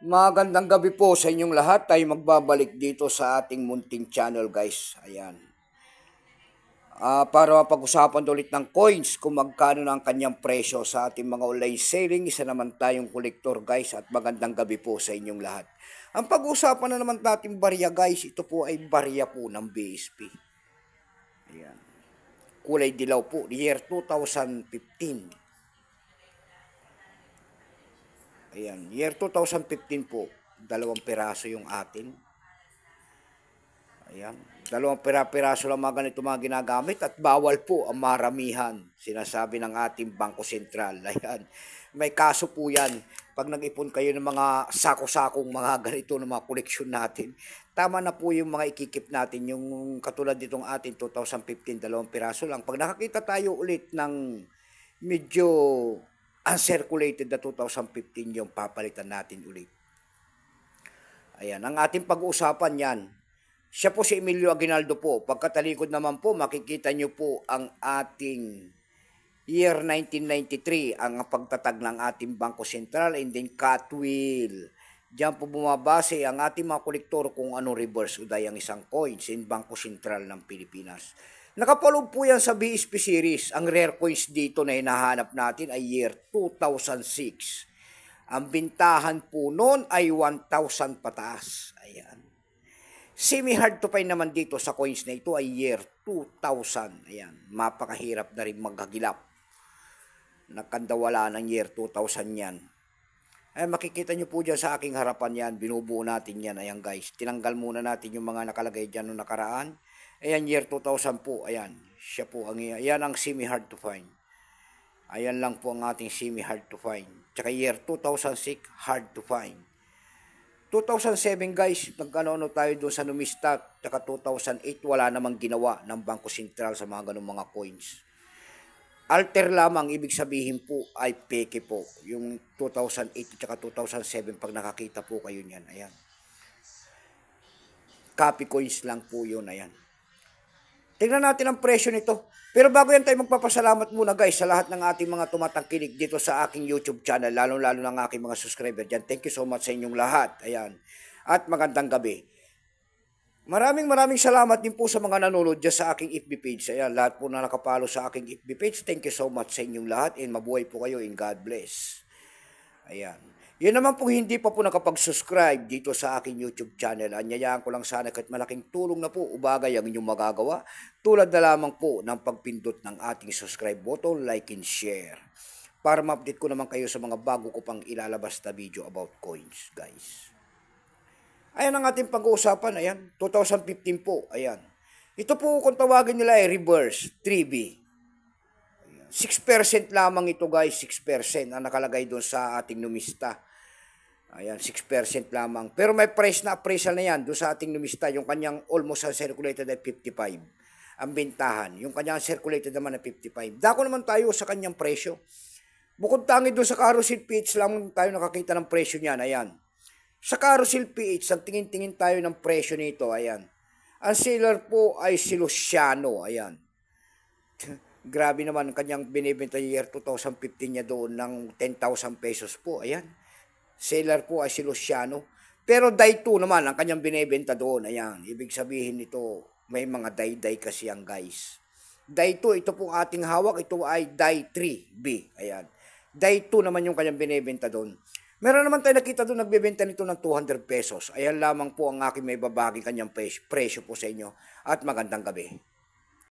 Magandang gabi po sa inyong lahat. Tayo magbabalik dito sa ating munting channel, guys. Ayan. Para mapag-usapan ulit ng coins kung magkano na ang kanyang presyo sa ating mga online selling. Isa naman tayong kolektor, guys, at magandang gabi po sa inyong lahat. Ang pag-usapan na naman natin barya, guys, ito po ay barya po ng BSP. Ayan. Kulay dilaw po, year 2015. Ayan, year 2015 po, 2 piraso yung atin. Ayan, 2 piraso lang mga ganito mga ginagamit at bawal po ang maramihan, sinasabi ng ating Bangko Sentral. Ayan, may kaso po yan. Pag nag-ipon kayo ng mga sako-sakong mga ganito ng mga koleksyon natin, tama na po yung mga ikikip natin, yung katulad ditong atin 2015, 2 piraso lang. Pag nakakita tayo ulit ng medyo uncirculated na 2015 yung papalitan natin ulit. Ayan, ang ating pag-uusapan yan. Siya po si Emilio Aguinaldo po. Pagkatalikod naman po, makikita nyo po ang ating year 1993, ang pagtatag ng ating Bangko Sentral, and then Catwheel. Diyan po bumabase ang ating mga kolektor kung ano reverse uday ang isang coins in Bangko Sentral ng Pilipinas. Nakapaloob po yan sa BSP series. Ang rare coins dito na hinahanap natin ay year 2006. Ang bintahan po noon ay 1,000 pataas. Ayan. Semi-hard to find naman dito sa coins na ito ay year 2000. Ayan. Mapakahirap na rin maghagilap. Nakandawala ng year 2000 yan. Ay, makikita nyo po dyan sa aking harapan yan. Binubuo natin yan. Ayan guys. Tinanggal muna natin yung mga nakalagay dyan noong nakaraan. Ayan, year 2000 po. Ayan. Siya po. Ayan ang semi-hard to find. Ayan lang po ang ating semi-hard to find. Tsaka year 2006, hard to find. 2007 guys, nagkano tayo doon sa Numistat. Tsaka 2008, wala namang ginawa ng Bangko Sentral sa mga ganung mga coins. Alter lamang, ibig sabihin po ay peke po. Yung 2008 tsaka 2007, pag nakakita po kayo niyan, ayan. Copy coins lang po yun, ayan. Tingnan natin ang presyo nito. Pero bago yan tayo magpapasalamat muna guys sa lahat ng ating mga tumatangkilik dito sa aking YouTube channel, lalong-lalo ng aking mga subscriber dyan. Thank you so much sa inyong lahat. Ayan. At magandang gabi. Maraming salamat din po sa mga nanonood dyan sa aking FB page. Ayan, lahat po na nakapalo sa aking FB page. Thank you so much sa inyong lahat and mabuhay po kayo and God bless. Ayan. Yan naman po hindi pa po nakapag-subscribe dito sa aking YouTube channel. Anyayaan ko lang sana kahit malaking tulong na po ubagay ang inyong magagawa. Tulad na lamang po ng pagpindot ng ating subscribe button, like and share. Para ma-update ko naman kayo sa mga bago ko pang ilalabas na video about coins, guys. Ayan ang ating pag-uusapan. Ayan, 2015 po. Ayan. Ito po kung tawagin nila ay reverse 3B. 6% lamang ito guys, 6% ang nakalagay doon sa ating numista. Ayan, 6% lamang. Pero may price na appraisal na yan doon sa ating numista. Yung kanyang almost uncirculated ay 55. Ang bintahan. Yung kanyang circulated naman ay 55. Dako naman tayo sa kanyang presyo. Bukod tangi doon sa Carousel PH lang tayo nakakita ng presyo niyan. Ayan. Sa Carousel PH, ang tingin-tingin tayo ng presyo nito. Ayan. Ang seller po ay si Luciano. Ayan. Grabe naman kanyang binibenta year 2015 niya doon ng 10,000 pesos po. Ayan. Seller po ay si Luciano. Pero die 2 naman ang kanyang binibenta doon. Ayan. Ibig sabihin nito, may mga die kasi yan guys. Die 2, ito po ating hawak. Ito ay die 3B. Ayan. Die 2 naman yung kanyang binibenta doon. Meron naman tayo nakita doon nagbebenta nito ng 200 pesos. Ayan lamang po ang aking may babagi kanyang presyo po sa inyo. At magandang gabi.